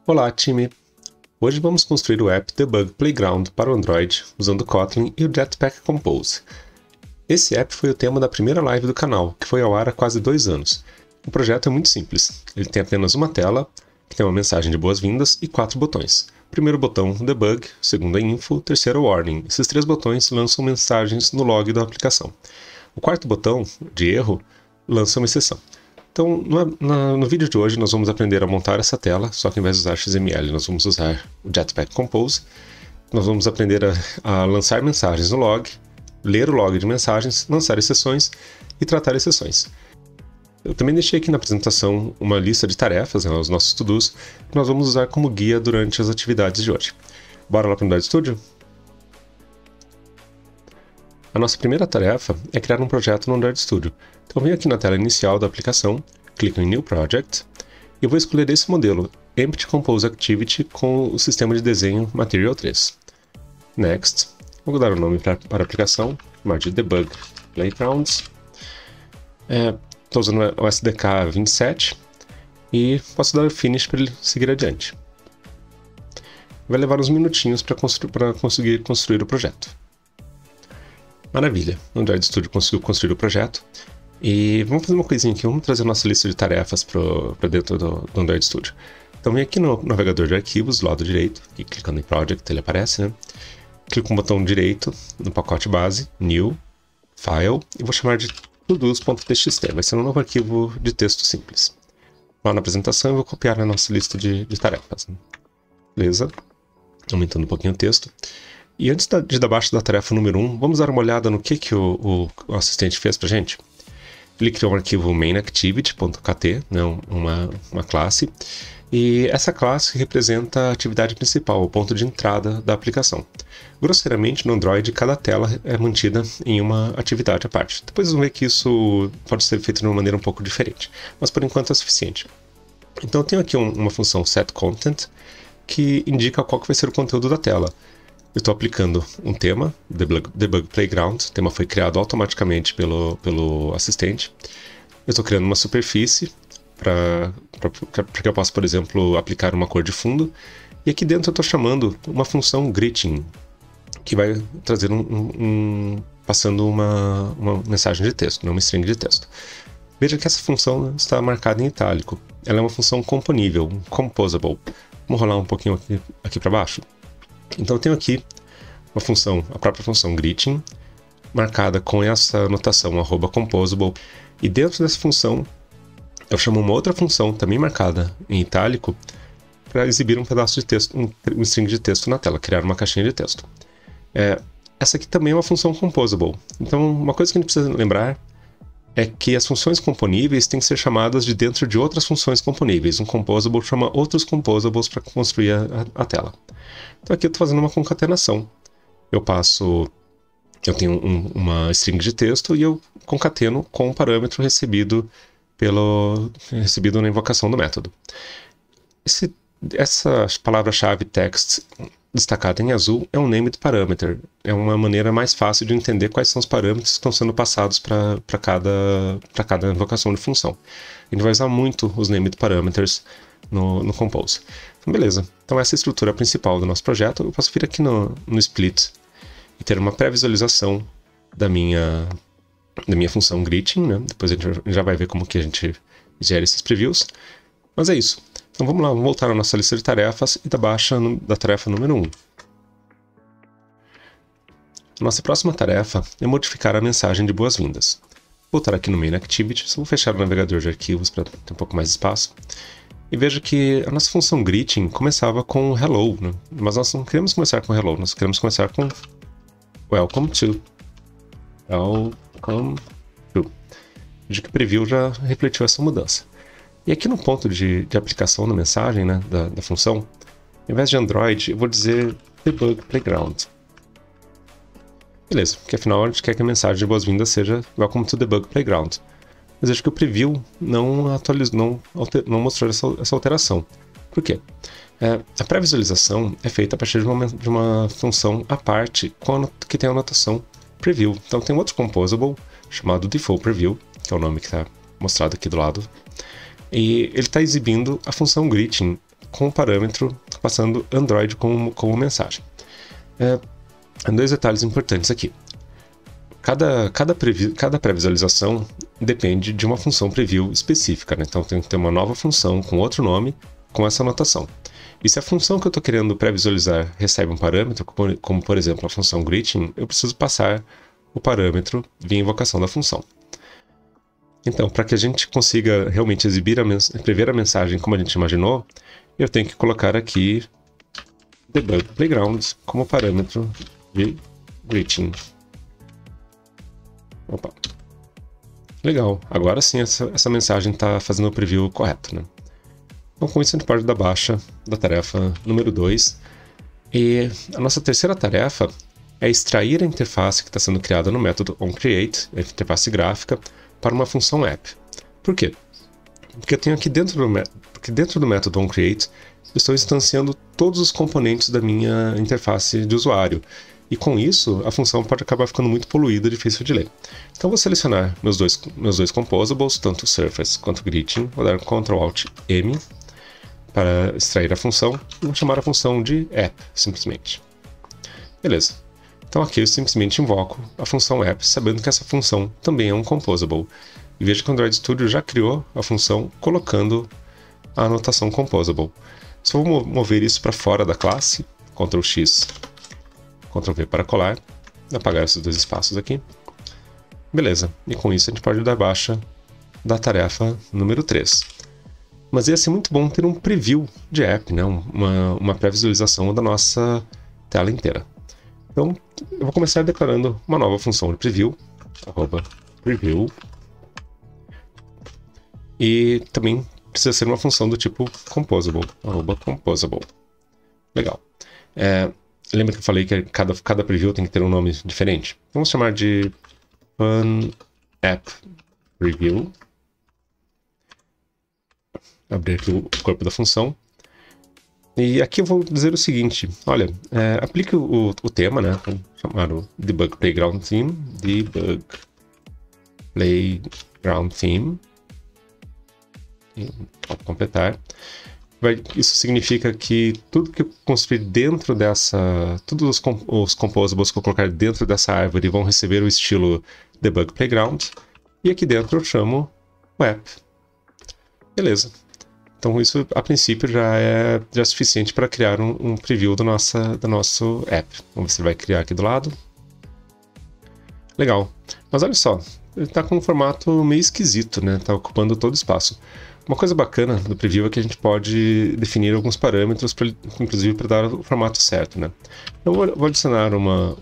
Olá, time! Hoje vamos construir o app Debug Playground para o Android usando Kotlin e o Jetpack Compose. Esse app foi o tema da primeira live do canal, que foi ao ar há quase 2 anos. O projeto é muito simples. Ele tem apenas uma tela, que tem uma mensagem de boas-vindas e 4 botões. O primeiro botão, Debug, o segundo é Info, o terceiro é Warning. Esses 3 botões lançam mensagens no log da aplicação. O quarto botão, de erro, lança uma exceção. Então, no vídeo de hoje, nós vamos aprender a montar essa tela, só que ao invés de usar XML, nós vamos usar o Jetpack Compose. Nós vamos aprender a lançar mensagens no log, ler o log de mensagens, lançar exceções e tratar exceções. Eu também deixei aqui na apresentação uma lista de tarefas, os nossos to-dos, que nós vamos usar como guia durante as atividades de hoje. Bora lá para o Android Studio? A nossa primeira tarefa é criar um projeto no Android Studio. Então venho aqui na tela inicial da aplicação, clico em New Project e vou escolher esse modelo, Empty Compose Activity com o sistema de desenho Material 3. Next, vou dar o nome para a aplicação, chamar de Debug Playgrounds. Estou usando o SDK 27 e posso dar o Finish para ele seguir adiante. Vai levar uns minutinhos para conseguir construir o projeto. Maravilha, o Android Studio conseguiu construir o projeto. E vamos fazer uma coisinha aqui, vamos trazer a nossa lista de tarefas para dentro do Android Studio. Então vem aqui no navegador de arquivos, do lado direito, e clicando em Project, ele aparece, né? Clico com o botão direito no pacote base, New, File, e vou chamar de todos.txt, vai ser um novo arquivo de texto simples. Lá na apresentação eu vou copiar na nossa lista de tarefas. Beleza? Aumentando um pouquinho o texto. E antes de dar abaixo da tarefa número 1, vamos dar uma olhada no que o assistente fez para a gente. Ele criou um arquivo mainActivity.kt, né, uma classe, e essa classe representa a atividade principal, o ponto de entrada da aplicação. Grosseiramente, no Android, cada tela é mantida em uma atividade à parte. Depois vocês vão ver que isso pode ser feito de uma maneira um pouco diferente, mas por enquanto é suficiente. Então eu tenho aqui uma função setContent, que indica qual que vai ser o conteúdo da tela. Eu estou aplicando um tema, Debug Playground, o tema foi criado automaticamente pelo assistente. Eu estou criando uma superfície para que eu possa, por exemplo, aplicar uma cor de fundo. E aqui dentro eu estou chamando uma função greeting, que vai trazer passando uma mensagem de texto, uma string de texto. Veja que essa função está marcada em itálico. Ela é uma função componível, composable. Vamos rolar um pouquinho aqui para baixo? Então eu tenho aqui a própria função greeting, marcada com essa notação @composable, e dentro dessa função eu chamo uma outra função, também marcada em itálico, para exibir um pedaço de texto, um string de texto na tela, criar uma caixinha de texto. Essa aqui também é uma função composable. Então uma coisa que a gente precisa lembrar é que as funções componíveis têm que ser chamadas de dentro de outras funções componíveis. Um composable chama outros composables para construir a tela. Então aqui eu estou fazendo uma concatenação. Eu tenho uma string de texto e eu concateno com o parâmetro recebido na invocação do método. Essa palavra-chave text destacada em azul é um named parameter. É uma maneira mais fácil de entender quais são os parâmetros que estão sendo passados para cada invocação de função. A gente vai usar muito os named parameters no Compose. Então, beleza. Então essa é a estrutura principal do nosso projeto. Eu posso vir aqui no Split e ter uma pré-visualização da minha função greeting, né? Depois a gente já vai ver como que a gente gera esses previews. Mas é isso. Então vamos lá, vamos voltar à nossa lista de tarefas e dar baixa da tarefa número 1. Nossa próxima tarefa é modificar a mensagem de boas-vindas. Voltar aqui no mainActivity, só vou fechar o navegador de arquivos para ter um pouco mais de espaço. E veja que a nossa função greeting começava com hello, né? Mas nós não queremos começar com hello, nós queremos começar com welcome to. Welcome to. Veja que o preview já refletiu essa mudança. E aqui no ponto de aplicação da mensagem, né, da função, ao invés de Android, eu vou dizer Debug Playground. Beleza, porque afinal a gente quer que a mensagem de boas-vindas seja Welcome to Debug Playground. Mas acho que o preview não mostrou essa alteração. Por quê? A pré-visualização é feita a partir de uma função à parte que tem a anotação preview. Então tem outro composable chamado default preview, que é o nome que está mostrado aqui do lado. E ele está exibindo a função greeting com o parâmetro passando Android como mensagem. Dois detalhes importantes aqui. Cada pré-visualização depende de uma função preview específica, né? Então tem que ter uma nova função com outro nome, com essa anotação. E se a função que eu estou querendo pré-visualizar recebe um parâmetro, como por exemplo a função greeting, eu preciso passar o parâmetro via invocação da função. Então, para que a gente consiga realmente prever a mensagem como a gente imaginou, eu tenho que colocar aqui debug playground como parâmetro de greeting. Opa. Legal, agora sim essa mensagem está fazendo o preview correto, né? Então com isso a gente pode dar baixa da tarefa número 2. E a nossa terceira tarefa é extrair a interface que está sendo criada no método onCreate, a interface gráfica, para uma função app. Por quê? Porque eu tenho aqui dentro do método onCreate, eu estou instanciando todos os componentes da minha interface de usuário. E com isso, a função pode acabar ficando muito poluída e difícil de ler. Então vou selecionar meus dois composables, tanto o surface quanto o greeting, vou dar Ctrl+Alt+M para extrair a função e vou chamar a função de app, simplesmente. Beleza. Então aqui eu simplesmente invoco a função app, sabendo que essa função também é um composable. E veja que o Android Studio já criou a função colocando a anotação composable. Só vou mover isso para fora da classe, Ctrl+X, Ctrl+V para colar, apagar esses dois espaços aqui. Beleza, e com isso a gente pode dar baixa da tarefa número 3. Mas ia ser muito bom ter um preview de app, né? uma pré-visualização da nossa tela inteira. Então, eu vou começar declarando uma nova função de preview, @preview, e também precisa ser uma função do tipo composable, @composable. Legal. Lembra que eu falei que cada preview tem que ter um nome diferente? Vamos chamar de FunAppPreview. Abrir aqui o corpo da função. E aqui eu vou dizer o seguinte, olha, aplique o tema, né? Vamos chamar o Debug Playground Theme, Debug Playground Theme. E pode completar. Isso significa que tudo que eu construir dentro todos os composables que eu colocar dentro dessa árvore vão receber o estilo Debug Playground. E aqui dentro eu chamo o app. Beleza. Então isso, a princípio, já é suficiente para criar um preview do nosso app. Vamos ver se ele vai criar aqui do lado. Legal. Mas olha só, ele está com um formato meio esquisito, né? Está ocupando todo o espaço. Uma coisa bacana do preview é que a gente pode definir alguns parâmetros, inclusive para dar o formato certo, né? Eu vou adicionar uma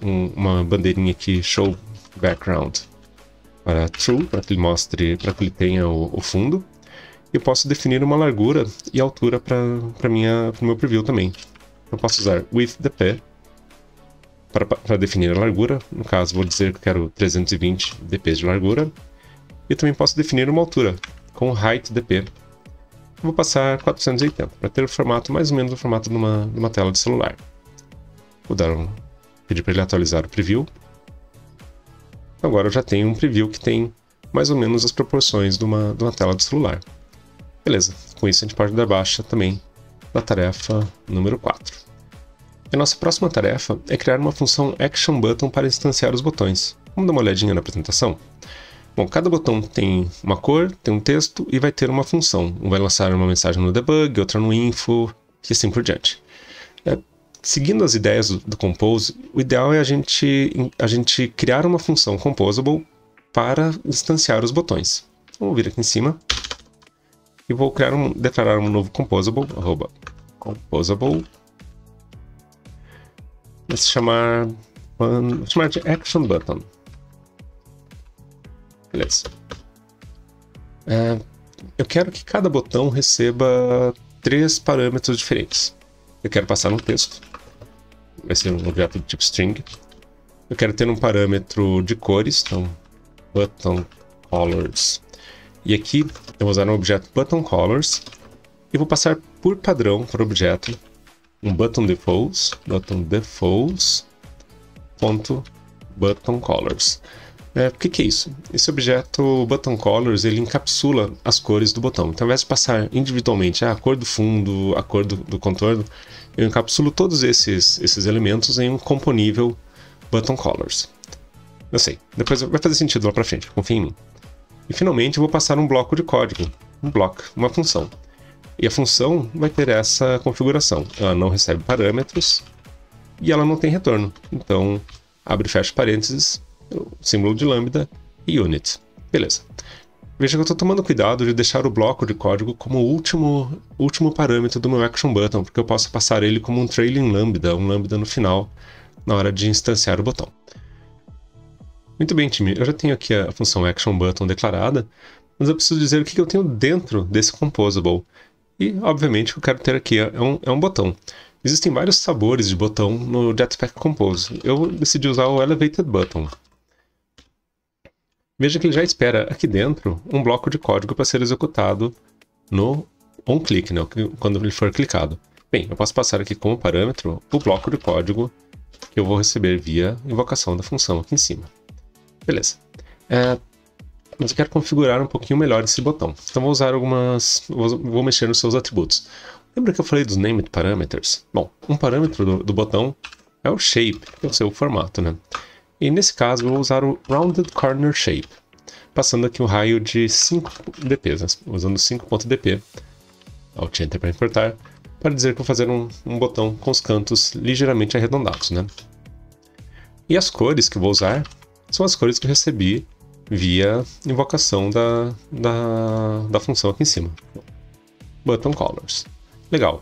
bandeirinha aqui, show background, para true, para que ele tenha o fundo. Eu posso definir uma largura e altura para o meu preview também. Eu posso usar widthDP para definir a largura. No caso, vou dizer que eu quero 320 dp de largura. E também posso definir uma altura com heightDP. Vou passar 480 para ter o formato mais ou menos o formato de uma tela de celular. Vou pedir para ele atualizar o preview. Agora eu já tenho um preview que tem mais ou menos as proporções de uma tela de celular. Beleza, com isso a gente pode dar baixa também da tarefa número 4. A nossa próxima tarefa é criar uma função ActionButton para instanciar os botões. Vamos dar uma olhadinha na apresentação? Bom, cada botão tem uma cor, tem um texto e vai ter uma função. Um vai lançar uma mensagem no debug, outra no info e assim por diante. Seguindo as ideias do Compose, o ideal é a gente criar uma função composable para instanciar os botões. Vamos vir aqui em cima. E vou declarar um novo composable, @composable. Vou chamar de ActionButton. Beleza. Eu quero que cada botão receba 3 parâmetros diferentes. Eu quero passar no texto. Vai ser um objeto do tipo string. Eu quero ter um parâmetro de cores, então button colors. E aqui eu vou usar um objeto button colors e vou passar por padrão para o objeto um button defaults ponto button colors. O que é isso? Esse objeto Button Colors, ele encapsula as cores do botão. Então, ao invés de passar individualmente a cor do fundo, a cor do contorno, eu encapsulo todos esses elementos em um componível Button Colors. Eu sei, depois vai fazer sentido lá pra frente, confia em mim. E finalmente eu vou passar um bloco de código, uma função. E a função vai ter essa configuração. Ela não recebe parâmetros e ela não tem retorno. Então, abre e fecha parênteses, símbolo de lambda e unit. Beleza. Veja que eu estou tomando cuidado de deixar o bloco de código como o último parâmetro do meu action button, porque eu posso passar ele como um trailing lambda, um lambda no final, na hora de instanciar o botão. Muito bem, time. Eu já tenho aqui a função action button declarada, mas eu preciso dizer o que eu tenho dentro desse composable. E, obviamente, o que eu quero ter aqui é um botão. Existem vários sabores de botão no Jetpack Compose. Eu decidi usar o Elevated Button. Veja que ele já espera aqui dentro um bloco de código para ser executado no onClick, né, quando ele for clicado. Bem, eu posso passar aqui como parâmetro o bloco de código que eu vou receber via invocação da função aqui em cima. Beleza. Mas eu quero configurar um pouquinho melhor esse botão. Então vou mexer nos seus atributos. Lembra que eu falei dos named parameters? Bom, um parâmetro do botão é o shape, que é o seu formato, né? E nesse caso eu vou usar o rounded corner shape, passando aqui um raio de 5 dp, usando 5.dp, Alt Enter para importar, para dizer que vou fazer um botão com os cantos ligeiramente arredondados, né? E as cores que eu vou usar são as cores que eu recebi via invocação da função aqui em cima. Button Colors. Legal.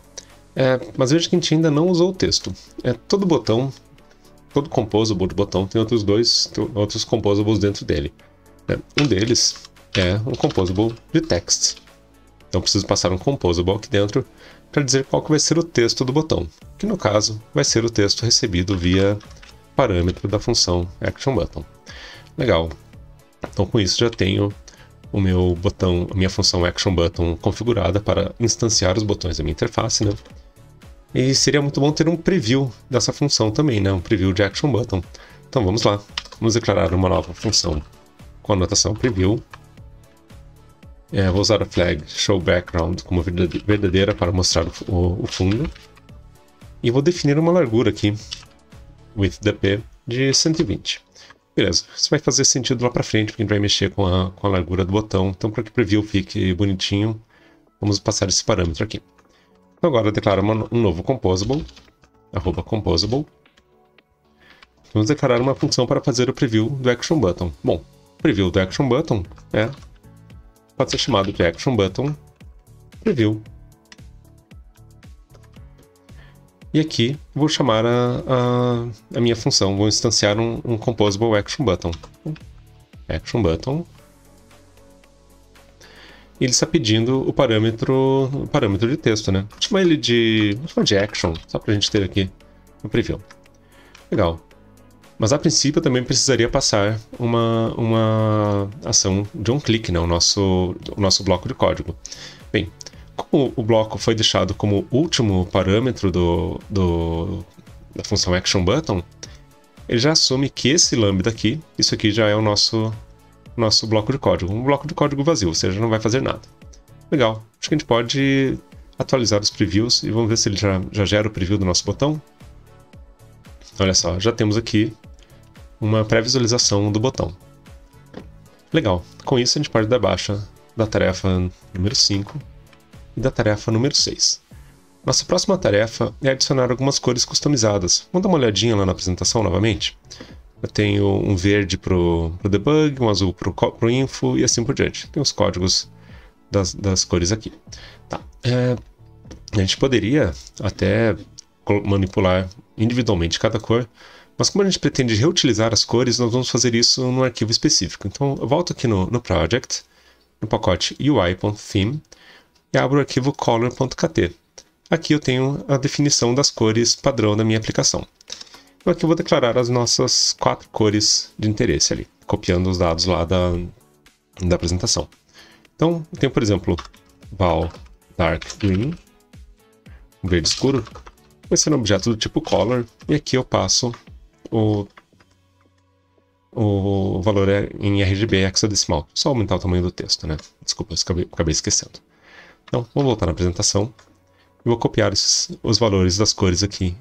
Mas veja que a gente ainda não usou o texto. Todo botão, todo composable de botão tem outros composables dentro dele. Um deles é um composable de text. Então preciso passar um composable aqui dentro para dizer qual que vai ser o texto do botão, que no caso vai ser o texto recebido via parâmetro da função ActionButton. Legal. Então com isso já tenho o meu botão, a minha função ActionButton configurada para instanciar os botões da minha interface, né? E seria muito bom ter um preview dessa função também, né? Um preview de ActionButton. Então vamos lá. Vamos declarar uma nova função com a anotação preview. Vou usar a flag showBackground como verdadeira para mostrar o fundo. E vou definir uma largura aqui, widthDP, de 120. Beleza, isso vai fazer sentido lá para frente, porque a gente vai mexer com a largura do botão. Então, para que o preview fique bonitinho, vamos passar esse parâmetro aqui. Então, agora eu declaro um novo composable, @composable. Vamos declarar uma função para fazer o preview do ActionButton. Bom, o preview do ActionButton pode ser chamado de ActionButton preview. E aqui vou chamar a minha função, vou instanciar um composable ActionButton. ActionButton. E ele está pedindo o parâmetro de texto, né? Vou chamar ele de action, só para a gente ter aqui no preview. Legal. Mas a princípio eu também precisaria passar uma ação de onClick, né? O nosso bloco de código. Bem, como o bloco foi deixado como último parâmetro da função ActionButton, ele já assume que esse lambda aqui, isso aqui já é o nosso bloco de código. Um bloco de código vazio, ou seja, não vai fazer nada. Legal. Acho que a gente pode atualizar os previews e vamos ver se ele já gera o preview do nosso botão. Olha só, já temos aqui uma pré-visualização do botão. Legal. Com isso a gente pode dar baixa da tarefa número 5 e da tarefa número 6. Nossa próxima tarefa é adicionar algumas cores customizadas. Vamos dar uma olhadinha lá na apresentação novamente? Eu tenho um verde para o debug, um azul para o info e assim por diante. Tem os códigos das cores aqui. Tá. A gente poderia até manipular individualmente cada cor, mas como a gente pretende reutilizar as cores, nós vamos fazer isso num arquivo específico. Então eu volto aqui no project, no pacote UI.theme, e abro o arquivo color.kt. Aqui eu tenho a definição das cores padrão da minha aplicação. Então aqui eu vou declarar as nossas 4 cores de interesse ali, copiando os dados lá da apresentação. Então eu tenho, por exemplo, val dark green, um verde escuro, vai ser um objeto do tipo color, e aqui eu passo o valor é em RGB hexadecimal. Só aumentar o tamanho do texto, né? Desculpa, eu acabei esquecendo. Então, vamos voltar na apresentação. Eu vou copiar os valores das cores aqui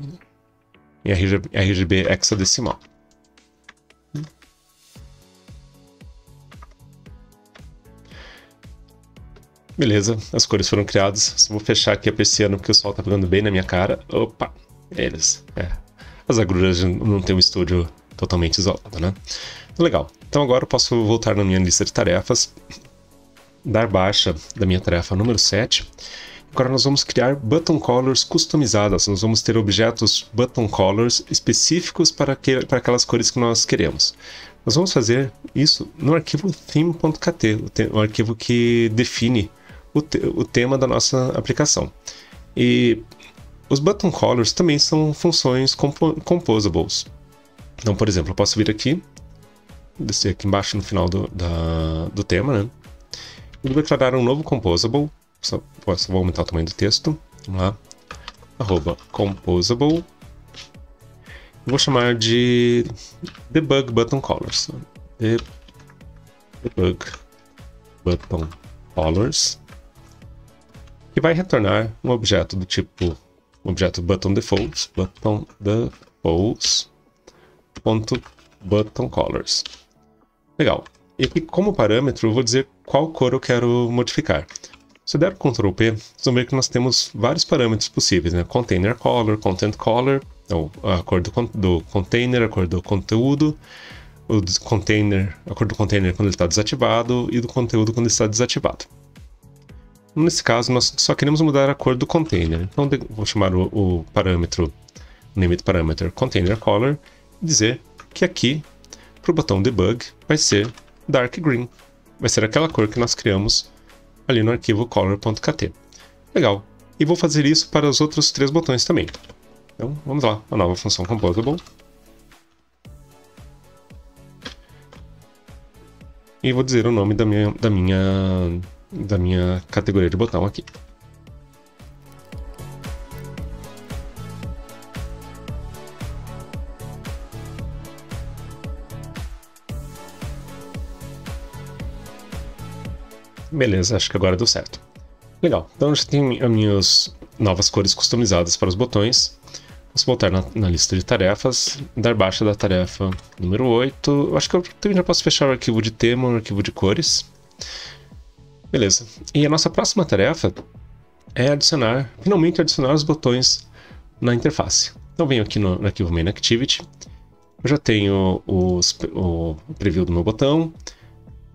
em RGB hexadecimal. Beleza, as cores foram criadas. Vou fechar aqui a persiana porque o sol tá pegando bem na minha cara. Opa, eles. As agruras não tem um estúdio totalmente isolado, né? Legal. Então agora eu posso voltar na minha lista de tarefas, dar baixa da minha tarefa número 7. Agora nós vamos criar button colors customizadas. Nós vamos ter objetos button colors específicos para aquelas cores que nós queremos. Nós vamos fazer isso no arquivo theme.kt, o arquivo que define o tema da nossa aplicação. E os button colors também são funções composables. Então, por exemplo, eu posso vir aqui, descer aqui embaixo no final do tema, né? E vou declarar um novo composable. Só vou aumentar o tamanho do texto. Vamos lá. @composable. Vou chamar de debug button colors. Debug button colors. Que vai retornar um objeto do tipo objeto button defaults, button colors. Legal. E aqui, como parâmetro, eu vou dizer qual cor eu quero modificar. Se eu der Ctrl P, vocês vão ver que nós temos vários parâmetros possíveis, né? Container color, content color, ou a cor do container, a cor do conteúdo, a cor do container quando ele está desativado e do conteúdo quando ele está desativado. Nesse caso, nós só queremos mudar a cor do container. Então, vou chamar o parâmetro, o limit parameter container color, e dizer que aqui, para o botão debug, vai ser dark green. Vai ser aquela cor que nós criamos ali no arquivo color.kt. Legal. E vou fazer isso para os outros 3 botões também. Então, vamos lá. A nova função composable. E vou dizer o nome da minha categoria de botão aqui. Beleza, acho que agora deu certo. Legal, então eu já tenho as minhas novas cores customizadas para os botões. Posso voltar na lista de tarefas, dar baixa da tarefa número 8. Eu acho que eu também já posso fechar o arquivo de tema, o arquivo de cores. Beleza, e a nossa próxima tarefa é finalmente adicionar os botões na interface. Então venho aqui no arquivo main activity, eu já tenho o preview do meu botão.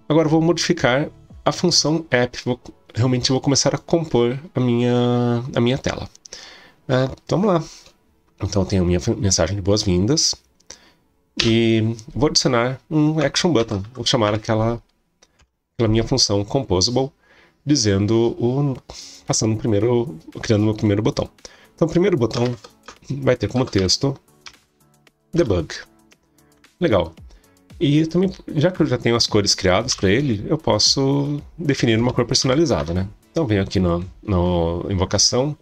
Agora eu vou modificar a função app, realmente vou começar a compor a minha tela. Então vamos lá. Então eu tenho a minha mensagem de boas-vindas e vou adicionar um action button. Vou chamar aquela minha função composable, criando meu primeiro botão. Então o primeiro botão vai ter como texto debug. Legal. E também, já que eu já tenho as cores criadas para ele, eu posso definir uma cor personalizada, né? Então venho aqui na invocação,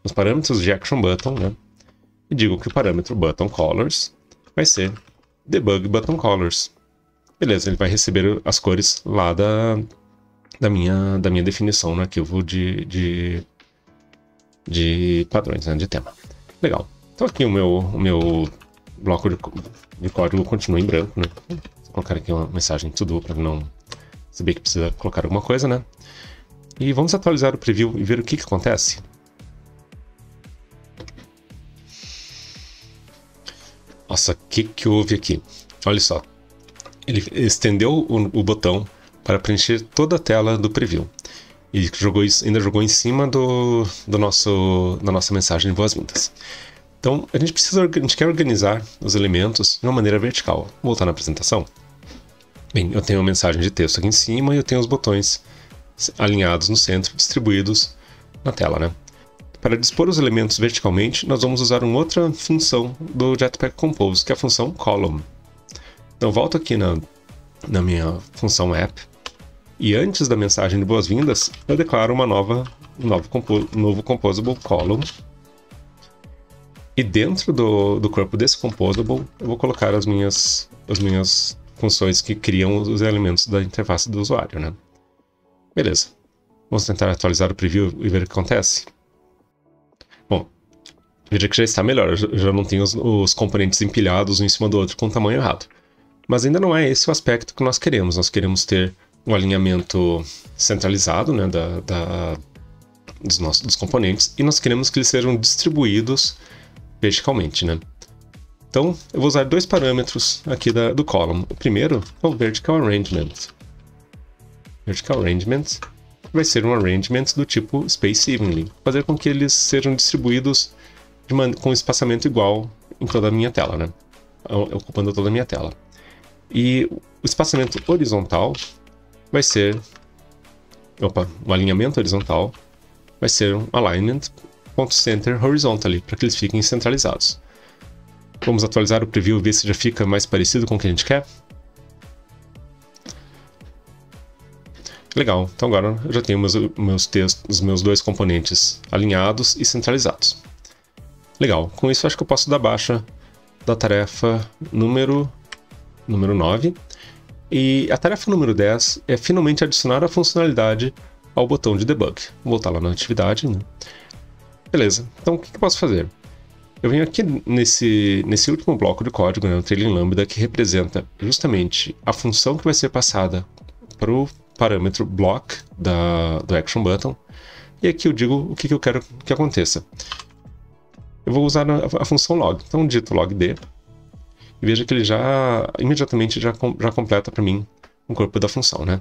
nos parâmetros de action button, né? E digo que o parâmetro button colors vai ser debug button colors. Beleza, ele vai receber as cores lá da minha definição no arquivo de padrões, né? De tema. Legal. Então aqui o meu bloco de código continua em branco, né? Vou colocar aqui uma mensagem to do para não saber que precisa colocar alguma coisa, né? E vamos atualizar o preview e ver o que acontece. Nossa, o que houve aqui? Olha só. Ele estendeu o botão para preencher toda a tela do preview. E ainda jogou em cima da nossa mensagem de boas-vindas. Então, a gente quer organizar os elementos de uma maneira vertical. Vou voltar na apresentação. Bem, eu tenho uma mensagem de texto aqui em cima e eu tenho os botões alinhados no centro, distribuídos na tela, né? Para dispor os elementos verticalmente, nós vamos usar uma outra função do Jetpack Compose, que é a função column. Então, eu volto aqui na minha função app e antes da mensagem de boas-vindas, eu declaro um novo composable column. E dentro do corpo desse composable, eu vou colocar as minhas funções que criam os elementos da interface do usuário, né? Beleza. Vamos tentar atualizar o preview e ver o que acontece. Bom, veja que já está melhor, eu já não tenho os componentes empilhados um em cima do outro com o tamanho errado. Mas ainda não é esse o aspecto que nós queremos. Nós queremos ter um alinhamento centralizado, né, dos componentes, e nós queremos que eles sejam distribuídos verticalmente, né? Então, eu vou usar dois parâmetros aqui do column. O primeiro é o Vertical Arrangement. Vertical Arrangement vai ser um arrangement do tipo Space Evenly, fazer com que eles sejam distribuídos com espaçamento igual em toda a minha tela, né? Ocupando toda a minha tela. E o espaçamento horizontal vai ser... o alinhamento horizontal vai ser um alignment.center horizontally, para que eles fiquem centralizados. Vamos atualizar o preview e ver se já fica mais parecido com o que a gente quer. Legal, então agora eu já tenho os meus dois componentes alinhados e centralizados. Legal, com isso acho que eu posso dar baixa da tarefa número 9. E a tarefa número 10 é finalmente adicionar a funcionalidade ao botão de debug. Vou voltar lá na atividade, né? Beleza, então o que eu posso fazer? Eu venho aqui nesse último bloco de código, né, o trailing lambda, que representa justamente a função que vai ser passada para o parâmetro block do action button. E aqui eu digo o que eu quero que aconteça. Eu vou usar a função log. Então digito logd e veja que ele imediatamente já completa para mim o corpo da função, né?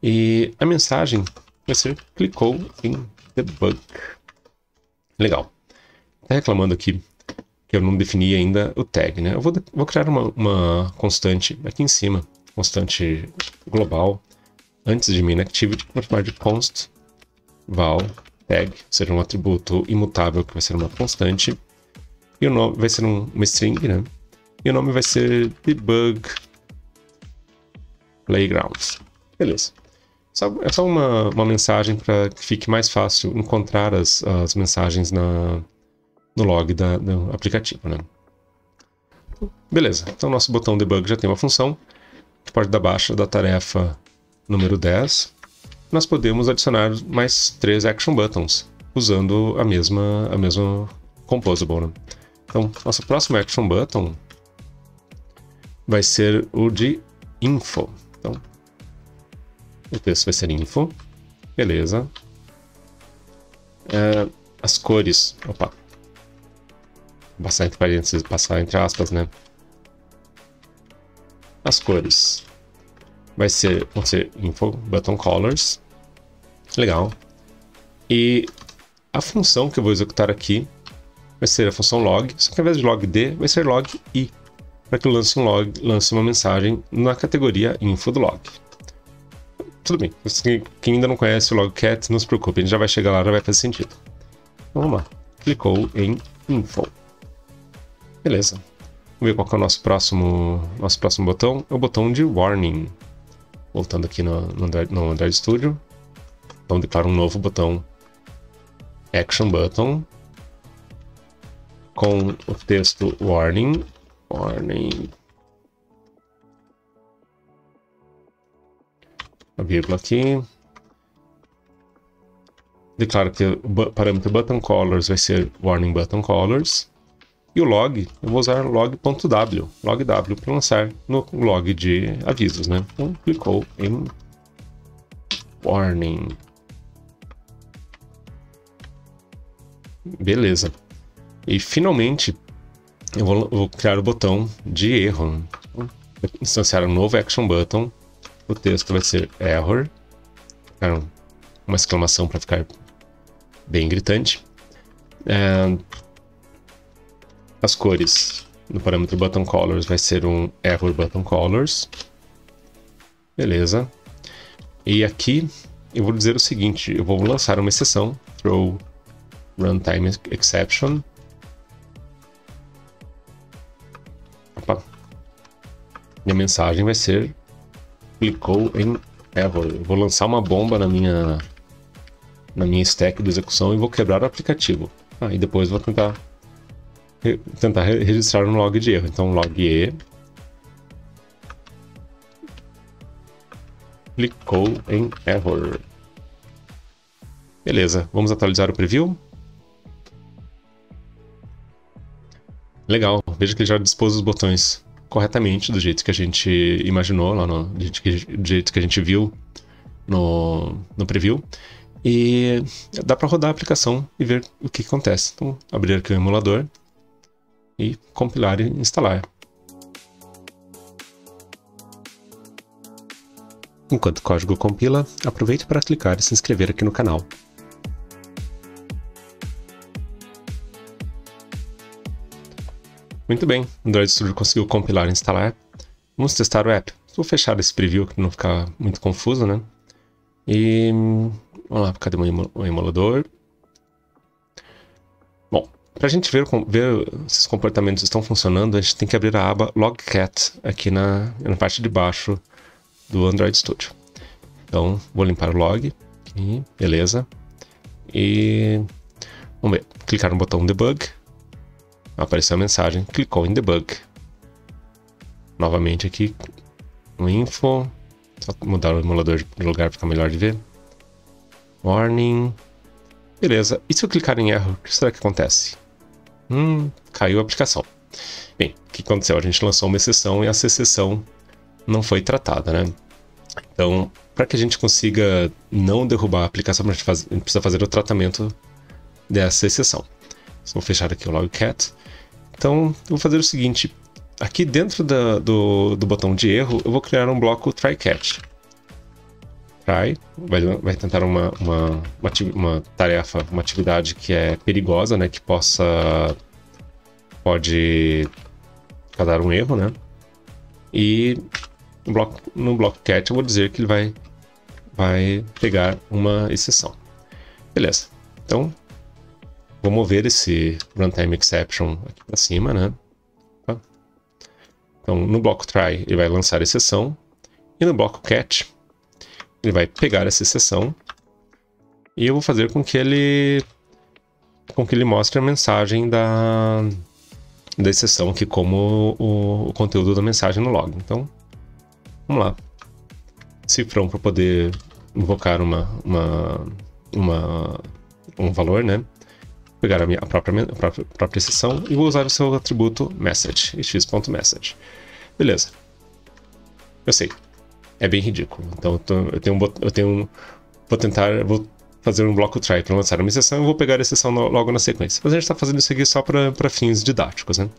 E a mensagem vai ser clicou em debug. Legal. Está reclamando aqui que eu não defini ainda o tag, né? Eu vou criar uma constante aqui em cima, constante global, antes de main activity, vou chamar de const val tag, ou seja, um atributo imutável que vai ser uma constante, e o nome vai ser uma string, né? E o nome vai ser debug playground. Beleza. É só uma mensagem para que fique mais fácil encontrar as mensagens no log do aplicativo, né? Beleza, então nosso botão debug já tem uma função. A gente pode dar baixa da tarefa número 10. Nós podemos adicionar mais 3 action buttons usando a mesma composable, né? Então, nosso próximo action button vai ser o de info. Então, o texto vai ser info. Beleza. As cores. Opa. Passar entre parênteses, passar entre aspas, né? As cores vão ser info button colors. Legal. E a função que eu vou executar aqui vai ser a função log, só que ao invés de logd vai ser log i, para que eu lance uma mensagem na categoria info do log. Tudo bem, quem ainda não conhece o logcat, não se preocupe, a gente já vai chegar lá, já vai fazer sentido. Então, vamos lá, clicou em info. Beleza, vamos ver qual que é o nosso próximo botão, é o botão de warning. Voltando aqui no Android Studio, então declaro um novo botão action button com o texto warning. A vírgula aqui. Declaro que o parâmetro button colors vai ser warning button colors. E o log, eu vou usar log.w para lançar no log de avisos, né? Então, clicou em warning. Beleza. E finalmente, eu vou criar o botão de erro. Vou instanciar um novo action button. O texto vai ser error. Uma exclamação para ficar bem gritante. As cores no parâmetro button colors vai ser um error button colors. Beleza. E aqui eu vou dizer o seguinte, eu vou lançar uma exceção, throw runtime exception. Opa. Minha mensagem vai ser clicou em error. Eu vou lançar uma bomba na minha stack de execução e vou quebrar o aplicativo. E depois vou tentar registrar um log de erro. Então log e clicou em error. Beleza, vamos atualizar o preview. Legal, veja que ele já dispôs os botões corretamente, do jeito que a gente imaginou, lá do jeito que a gente viu no preview. E dá para rodar a aplicação e ver o que acontece. Então, abrir aqui o emulador e compilar e instalar. Enquanto o código compila, aproveite para clicar e se inscrever aqui no canal. Muito bem, o Android Studio conseguiu compilar e instalar. Vamos testar o app. Vou fechar esse preview para não ficar muito confuso, né? E vamos lá, cadê o emulador? Bom, para a gente ver se os comportamentos estão funcionando, a gente tem que abrir a aba Logcat aqui na parte de baixo do Android Studio. Então, vou limpar o log, aqui, beleza. E vamos ver, clicar no botão Debug. Apareceu a mensagem, clicou em Debug. Novamente aqui no Info, só mudar o emulador de lugar para ficar melhor de ver. Warning. Beleza, e se eu clicar em erro, o que será que acontece? Caiu a aplicação. Bem, o que aconteceu? A gente lançou uma exceção e essa exceção não foi tratada, né? Então, para que a gente consiga não derrubar a aplicação, a gente precisa fazer o tratamento dessa exceção. Vou fechar aqui o Logcat. Então, eu vou fazer o seguinte. Aqui dentro do botão de erro, eu vou criar um bloco try-catch. Try vai tentar uma tarefa, uma atividade que é perigosa, né? Que pode causar um erro, né? E no bloco catch eu vou dizer que ele vai pegar uma exceção. Beleza. Então, vou mover esse runtime exception aqui para cima, né? Tá? Então, no bloco try ele vai lançar a exceção e no bloco catch ele vai pegar essa exceção e eu vou fazer com que ele mostre a mensagem da exceção aqui como o conteúdo da mensagem no log. Então, vamos lá. Cifrão para poder invocar um valor, né? Pegar a própria exceção e vou usar o seu atributo message, x.message. Beleza. Eu sei. É bem ridículo. Então vou fazer um bloco try para lançar uma exceção e vou pegar a exceção logo na sequência. Mas a gente está fazendo isso aqui só para fins didáticos, né?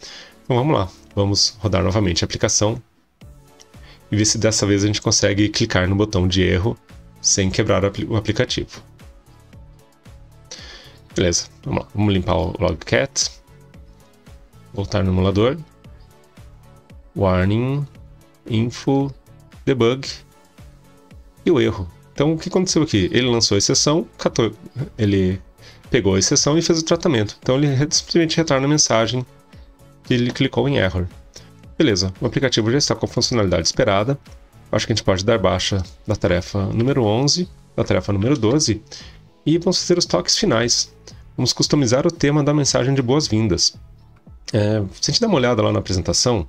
Então vamos lá. Vamos rodar novamente a aplicação e ver se dessa vez a gente consegue clicar no botão de erro sem quebrar o aplicativo. Beleza, vamos lá. Vamos limpar o Logcat. Voltar no emulador. Warning, Info, Debug e o erro. Então, o que aconteceu aqui? Ele lançou a exceção, ele pegou a exceção e fez o tratamento. Então, ele simplesmente retorna a mensagem que ele clicou em error. Beleza, o aplicativo já está com a funcionalidade esperada. Acho que a gente pode dar baixa da tarefa número 11, da tarefa número 12, e vamos fazer os toques finais. Vamos customizar o tema da mensagem de boas-vindas. Se a gente der uma olhada lá na apresentação,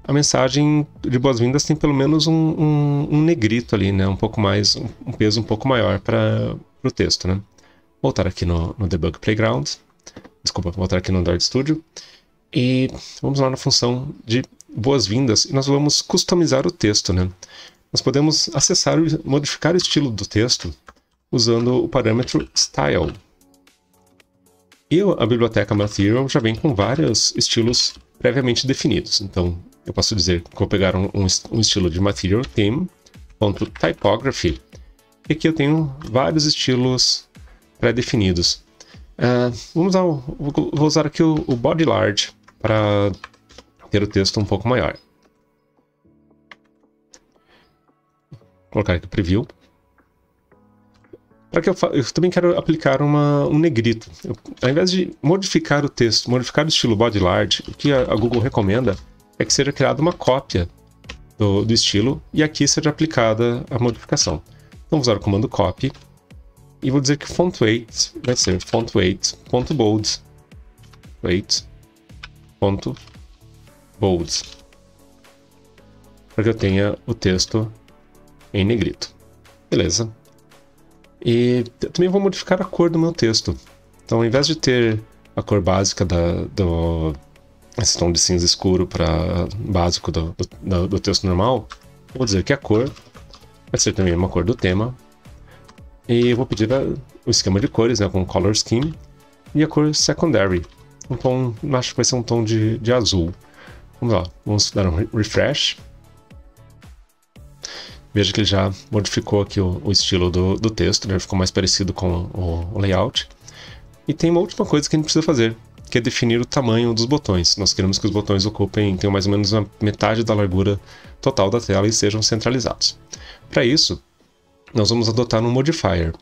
a mensagem de boas-vindas tem pelo menos um negrito ali, né? Um pouco mais, um peso um pouco maior para o texto, né? Voltar aqui no Debug Playground. Desculpa, voltar aqui no Android Studio. E vamos lá na função de boas-vindas e nós vamos customizar o texto, né? Nós podemos acessar e modificar o estilo do texto usando o parâmetro style. E a biblioteca Material já vem com vários estilos previamente definidos. Então, eu posso dizer que vou pegar um estilo de Material Theme.typography e aqui eu tenho vários estilos pré-definidos. Vou usar aqui o Body Large para ter o texto um pouco maior. Vou colocar aqui o Preview. Eu também quero aplicar um negrito. Ao invés de modificar o texto, modificar o estilo Body Large, o que a Google recomenda é que seja criada uma cópia do estilo e aqui seja aplicada a modificação. Então vou usar o comando copy e vou dizer que font weight vai ser fontweight.bold. Weight.bold. Para que eu tenha o texto em negrito. Beleza. E eu também vou modificar a cor do meu texto. Então, ao invés de ter a cor básica esse tom de cinza escuro para básico do texto normal, vou dizer que a cor vai ser também uma cor do tema. E eu vou pedir o esquema de cores, né, com Color Scheme, e a cor Secondary. Um tom, acho que vai ser um tom de azul. Vamos lá, vamos dar um refresh. Veja que ele já modificou aqui o estilo do texto, né? Ficou mais parecido com o layout. E tem uma última coisa que a gente precisa fazer, que é definir o tamanho dos botões. Nós queremos que os botões tenham mais ou menos a metade da largura total da tela e sejam centralizados. Para isso, nós vamos adotar um modifier.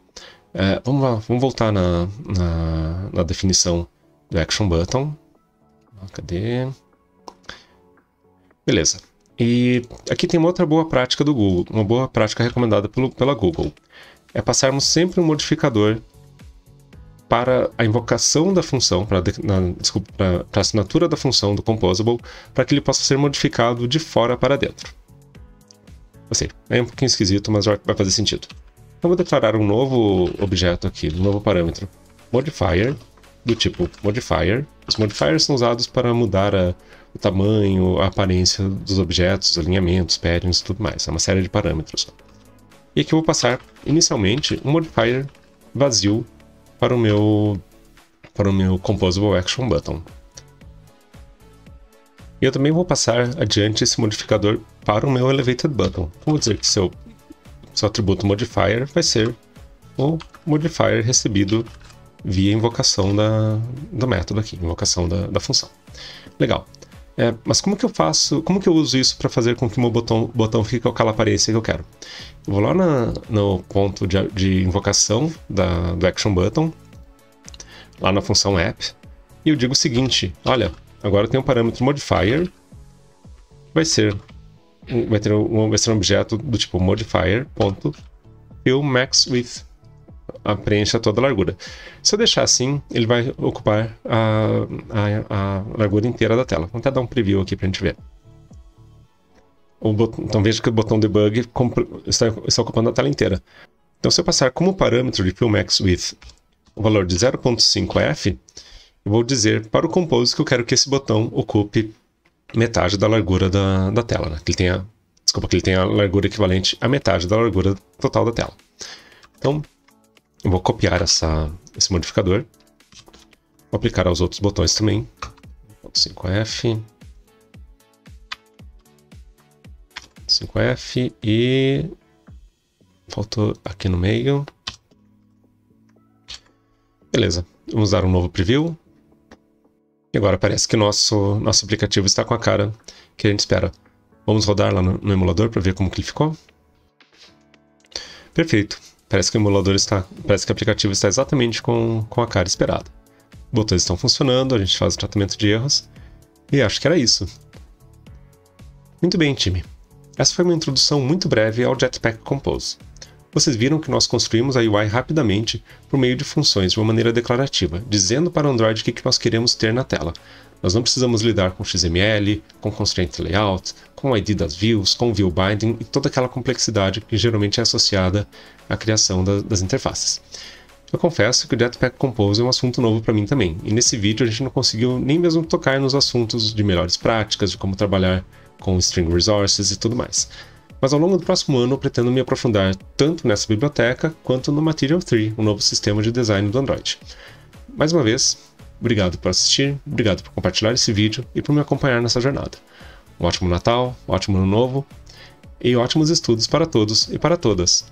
Vamos lá, vamos voltar na definição do Action Button. Cadê? Beleza. E aqui tem uma outra boa prática do Google, uma boa prática recomendada pela Google. É passarmos sempre um modificador para a invocação da função, para a assinatura da função do Composable, para que ele possa ser modificado de fora para dentro. Eu sei, é um pouquinho esquisito, mas vai fazer sentido. Então vou declarar um novo objeto aqui, um novo parâmetro, modifier, do tipo modifier. Os modifiers são usados para mudar o tamanho, a aparência dos objetos, alinhamentos, paddings e tudo mais. É uma série de parâmetros. E aqui eu vou passar, inicialmente, um modifier vazio para o meu Composable Action Button. E eu também vou passar adiante esse modificador para o meu Elevated Button. Vou dizer que seu atributo modifier vai ser o modifier recebido via invocação do método aqui, invocação da função. Legal. Mas como que eu uso isso para fazer com que o meu botão fique com aquela aparência que eu quero? Eu vou lá no ponto de invocação do Action Button, lá na função app, e eu digo o seguinte: olha, agora tem um parâmetro modifier, vai ser um objeto do tipo modifier.fillMaxWidth, preencha toda a largura. Se eu deixar assim, ele vai ocupar a largura inteira da tela. Vamos até dar um preview aqui para a gente ver. Então veja que o botão debug está ocupando a tela inteira. Então se eu passar como parâmetro de fillMaxWidth o valor de 0.5f, eu vou dizer para o Compose que eu quero que esse botão ocupe metade da largura da tela, né? Que ele tenha a largura equivalente à metade da largura total da tela. Então, eu vou copiar esse modificador, vou aplicar aos outros botões também. 5F, 5F e faltou aqui no meio. Beleza, vamos dar um novo preview. E agora parece que nosso aplicativo está com a cara que a gente espera. Vamos rodar lá no emulador para ver como que ele ficou. Perfeito. Parece que o aplicativo está exatamente com a cara esperada. Os botões estão funcionando, a gente faz o tratamento de erros. E acho que era isso. Muito bem, time. Essa foi uma introdução muito breve ao Jetpack Compose. Vocês viram que nós construímos a UI rapidamente por meio de funções de uma maneira declarativa, dizendo para o Android o que nós queremos ter na tela. Nós não precisamos lidar com XML, com Constraint Layout, com o ID das views, com View Binding e toda aquela complexidade que geralmente é associada à criação das interfaces. Eu confesso que o Jetpack Compose é um assunto novo para mim também, e nesse vídeo a gente não conseguiu nem mesmo tocar nos assuntos de melhores práticas, de como trabalhar com String Resources e tudo mais. Mas ao longo do próximo ano eu pretendo me aprofundar tanto nessa biblioteca quanto no Material 3, um novo sistema de design do Android. Mais uma vez, obrigado por assistir, obrigado por compartilhar esse vídeo e por me acompanhar nessa jornada. Um ótimo Natal, um ótimo Ano Novo e ótimos estudos para todos e para todas.